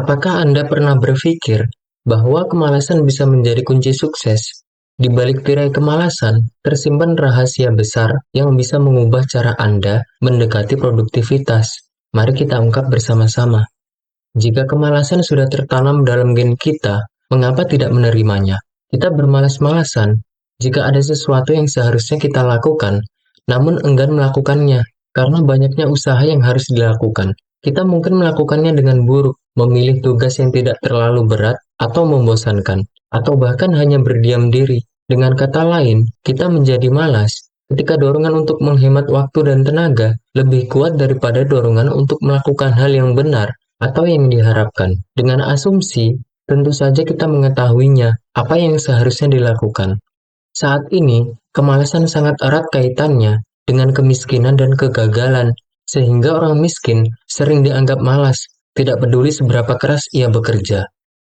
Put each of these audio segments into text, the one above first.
Apakah Anda pernah berpikir bahwa kemalasan bisa menjadi kunci sukses? Di balik tirai kemalasan, tersimpan rahasia besar yang bisa mengubah cara Anda mendekati produktivitas. Mari kita ungkap bersama-sama. Jika kemalasan sudah tertanam dalam gen kita, mengapa tidak menerimanya? Kita bermalas-malasan jika ada sesuatu yang seharusnya kita lakukan, namun enggan melakukannya karena banyaknya usaha yang harus dilakukan. Kita mungkin melakukannya dengan buruk, memilih tugas yang tidak terlalu berat atau membosankan, atau bahkan hanya berdiam diri. Dengan kata lain, kita menjadi malas ketika dorongan untuk menghemat waktu dan tenaga lebih kuat daripada dorongan untuk melakukan hal yang benar atau yang diharapkan. Dengan asumsi, tentu saja kita mengetahuinya apa yang seharusnya dilakukan. Saat ini, kemalasan sangat erat kaitannya dengan kemiskinan dan kegagalan, sehingga orang miskin sering dianggap malas, tidak peduli seberapa keras ia bekerja.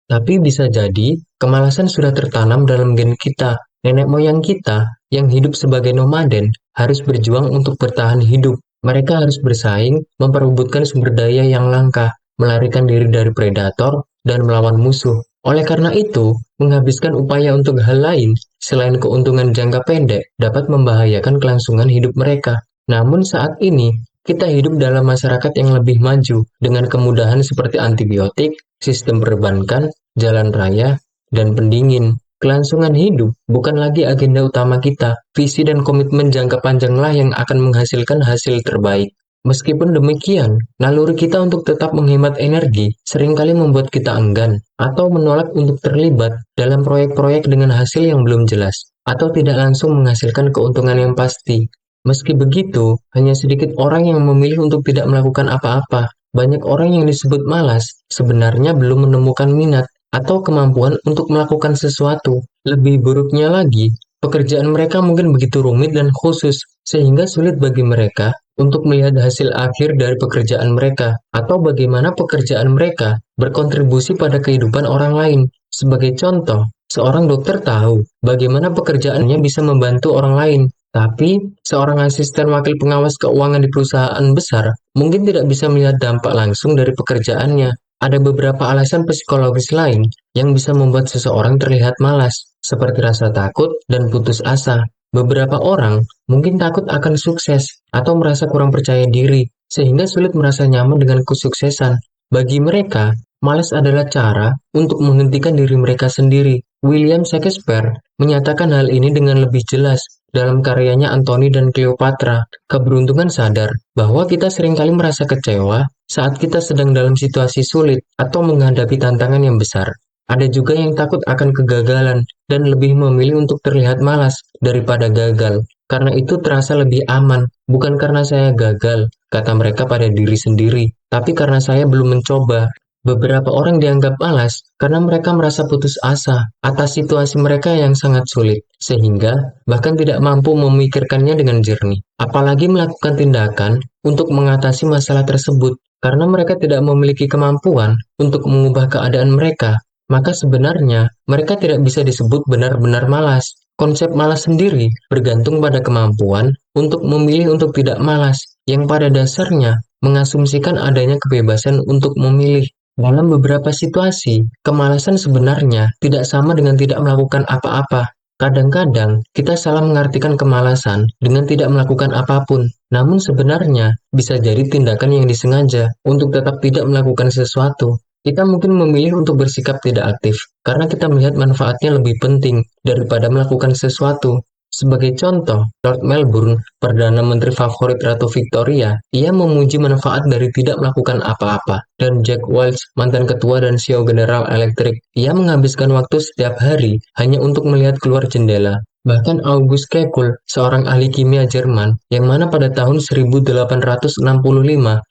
Tapi bisa jadi, kemalasan sudah tertanam dalam gen kita. Nenek moyang kita yang hidup sebagai nomaden harus berjuang untuk bertahan hidup. Mereka harus bersaing, memperebutkan sumber daya yang langka, melarikan diri dari predator, dan melawan musuh. Oleh karena itu, menghabiskan upaya untuk hal lain selain keuntungan jangka pendek dapat membahayakan kelangsungan hidup mereka. Namun saat ini, kita hidup dalam masyarakat yang lebih maju dengan kemudahan seperti antibiotik, sistem perbankan, jalan raya, dan pendingin. Kelangsungan hidup bukan lagi agenda utama kita. Visi dan komitmen jangka panjanglah yang akan menghasilkan hasil terbaik. Meskipun demikian, naluri kita untuk tetap menghemat energi seringkali membuat kita enggan atau menolak untuk terlibat dalam proyek-proyek dengan hasil yang belum jelas atau tidak langsung menghasilkan keuntungan yang pasti. Meski begitu, hanya sedikit orang yang memilih untuk tidak melakukan apa-apa. Banyak orang yang disebut malas sebenarnya belum menemukan minat atau kemampuan untuk melakukan sesuatu. Lebih buruknya lagi, pekerjaan mereka mungkin begitu rumit dan khusus, sehingga sulit bagi mereka untuk melihat hasil akhir dari pekerjaan mereka, atau bagaimana pekerjaan mereka berkontribusi pada kehidupan orang lain. Sebagai contoh, seorang dokter tahu bagaimana pekerjaannya bisa membantu orang lain, tapi seorang asisten wakil pengawas keuangan di perusahaan besar mungkin tidak bisa melihat dampak langsung dari pekerjaannya. Ada beberapa alasan psikologis lain yang bisa membuat seseorang terlihat malas, seperti rasa takut dan putus asa. Beberapa orang mungkin takut akan sukses atau merasa kurang percaya diri, sehingga sulit merasa nyaman dengan kesuksesan. Bagi mereka, malas adalah cara untuk menghentikan diri mereka sendiri. William Shakespeare menyatakan hal ini dengan lebih jelas dalam karyanya Antony dan Cleopatra. Keberuntungan sadar bahwa kita seringkali merasa kecewa saat kita sedang dalam situasi sulit atau menghadapi tantangan yang besar. Ada juga yang takut akan kegagalan dan lebih memilih untuk terlihat malas daripada gagal. Karena itu terasa lebih aman, bukan karena saya gagal, kata mereka pada diri sendiri, tapi karena saya belum mencoba. Beberapa orang dianggap malas karena mereka merasa putus asa atas situasi mereka yang sangat sulit, sehingga bahkan tidak mampu memikirkannya dengan jernih. Apalagi melakukan tindakan untuk mengatasi masalah tersebut, karena mereka tidak memiliki kemampuan untuk mengubah keadaan mereka. Maka sebenarnya mereka tidak bisa disebut benar-benar malas. Konsep malas sendiri bergantung pada kemampuan untuk memilih untuk tidak malas, yang pada dasarnya mengasumsikan adanya kebebasan untuk memilih. Dalam beberapa situasi, kemalasan sebenarnya tidak sama dengan tidak melakukan apa-apa. Kadang-kadang kita salah mengartikan kemalasan dengan tidak melakukan apapun, namun sebenarnya bisa jadi tindakan yang disengaja untuk tetap tidak melakukan sesuatu. Kita mungkin memilih untuk bersikap tidak aktif karena kita melihat manfaatnya lebih penting daripada melakukan sesuatu. Sebagai contoh, Lord Melbourne, Perdana Menteri favorit Ratu Victoria, ia memuji manfaat dari tidak melakukan apa-apa. Dan Jack Welch, mantan ketua dan CEO General Electric, ia menghabiskan waktu setiap hari hanya untuk melihat keluar jendela. Bahkan August Kekul, seorang ahli kimia Jerman, yang mana pada tahun 1865,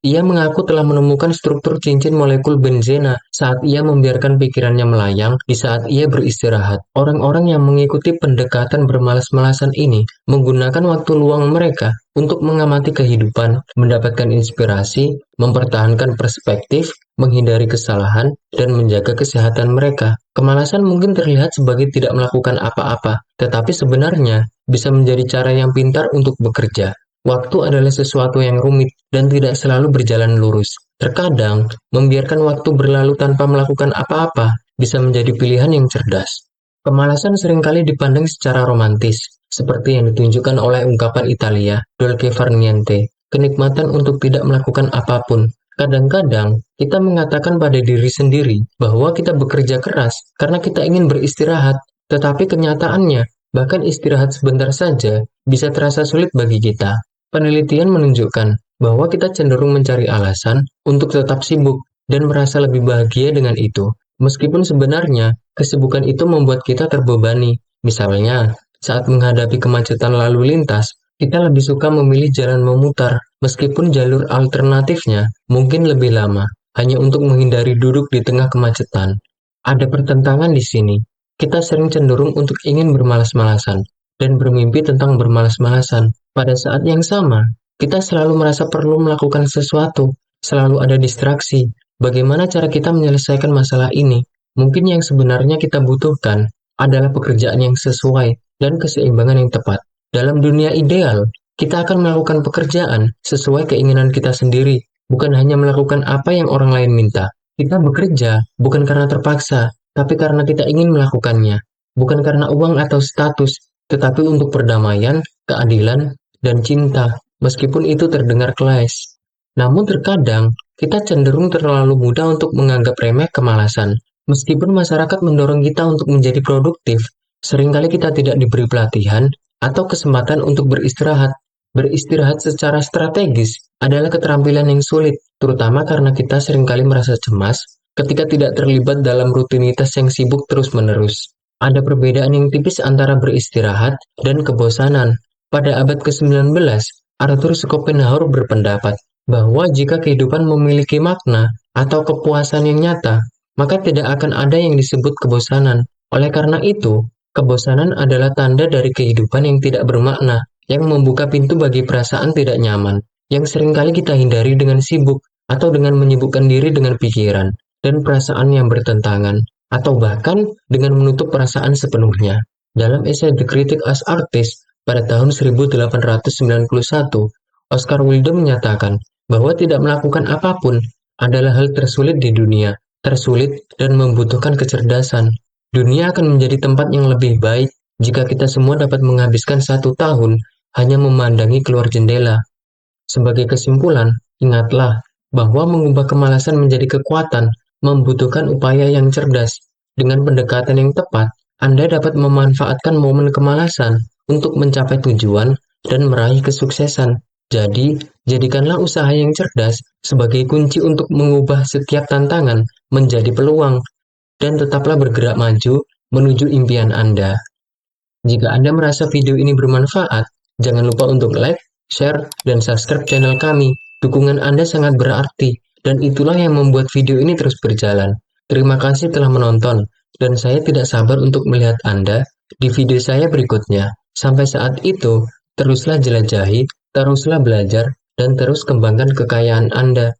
ia mengaku telah menemukan struktur cincin molekul benzena saat ia membiarkan pikirannya melayang di saat ia beristirahat. Orang-orang yang mengikuti pendekatan bermalas-malasan ini menggunakan waktu luang mereka untuk mengamati kehidupan, mendapatkan inspirasi, mempertahankan perspektif, menghindari kesalahan, dan menjaga kesehatan mereka. Kemalasan mungkin terlihat sebagai tidak melakukan apa-apa, tetapi sebenarnya bisa menjadi cara yang pintar untuk bekerja. Waktu adalah sesuatu yang rumit dan tidak selalu berjalan lurus. Terkadang, membiarkan waktu berlalu tanpa melakukan apa-apa bisa menjadi pilihan yang cerdas. Kemalasan seringkali dipandang secara romantis, seperti yang ditunjukkan oleh ungkapan Italia, dolce far niente, kenikmatan untuk tidak melakukan apapun. Kadang-kadang, kita mengatakan pada diri sendiri bahwa kita bekerja keras karena kita ingin beristirahat, tetapi kenyataannya, bahkan istirahat sebentar saja, bisa terasa sulit bagi kita. Penelitian menunjukkan bahwa kita cenderung mencari alasan untuk tetap sibuk dan merasa lebih bahagia dengan itu. Meskipun sebenarnya kesibukan itu membuat kita terbebani. Misalnya, saat menghadapi kemacetan lalu lintas, kita lebih suka memilih jalan memutar, meskipun jalur alternatifnya mungkin lebih lama, hanya untuk menghindari duduk di tengah kemacetan. Ada pertentangan di sini. Kita sering cenderung untuk ingin bermalas-malasan dan bermimpi tentang bermalas-malasan. Pada saat yang sama, kita selalu merasa perlu melakukan sesuatu, selalu ada distraksi. Bagaimana cara kita menyelesaikan masalah ini? Mungkin yang sebenarnya kita butuhkan adalah pekerjaan yang sesuai dan keseimbangan yang tepat. Dalam dunia ideal, kita akan melakukan pekerjaan sesuai keinginan kita sendiri, bukan hanya melakukan apa yang orang lain minta. Kita bekerja bukan karena terpaksa, tapi karena kita ingin melakukannya. Bukan karena uang atau status, tetapi untuk perdamaian, keadilan, dan cinta, meskipun itu terdengar klise. Namun terkadang, kita cenderung terlalu mudah untuk menganggap remeh kemalasan. Meskipun masyarakat mendorong kita untuk menjadi produktif, seringkali kita tidak diberi pelatihan atau kesempatan untuk beristirahat. Beristirahat secara strategis adalah keterampilan yang sulit, terutama karena kita seringkali merasa cemas ketika tidak terlibat dalam rutinitas yang sibuk terus-menerus. Ada perbedaan yang tipis antara beristirahat dan kebosanan. Pada abad ke-19, Arthur Schopenhauer berpendapat bahwa jika kehidupan memiliki makna atau kepuasan yang nyata, maka tidak akan ada yang disebut kebosanan. Oleh karena itu, kebosanan adalah tanda dari kehidupan yang tidak bermakna, yang membuka pintu bagi perasaan tidak nyaman, yang seringkali kita hindari dengan sibuk atau dengan menyibukkan diri dengan pikiran dan perasaan yang bertentangan, atau bahkan dengan menutup perasaan sepenuhnya. Dalam esai The Critic as Artist pada tahun 1891, Oscar Wilde menyatakan bahwa tidak melakukan apapun adalah hal tersulit di dunia, tersulit dan membutuhkan kecerdasan. Dunia akan menjadi tempat yang lebih baik jika kita semua dapat menghabiskan 1 tahun hanya memandangi keluar jendela. Sebagai kesimpulan, ingatlah bahwa mengubah kemalasan menjadi kekuatan membutuhkan upaya yang cerdas. Dengan pendekatan yang tepat, Anda dapat memanfaatkan momen kemalasan untuk mencapai tujuan dan meraih kesuksesan. Jadi, jadikanlah usaha yang cerdas sebagai kunci untuk mengubah setiap tantangan menjadi peluang, dan tetaplah bergerak maju menuju impian Anda. Jika Anda merasa video ini bermanfaat, jangan lupa untuk like, share, dan subscribe channel kami. Dukungan Anda sangat berarti, dan itulah yang membuat video ini terus berjalan. Terima kasih telah menonton, dan saya tidak sabar untuk melihat Anda di video saya berikutnya. Sampai saat itu, teruslah jelajahi, teruslah belajar, dan terus kembangkan kekayaan Anda.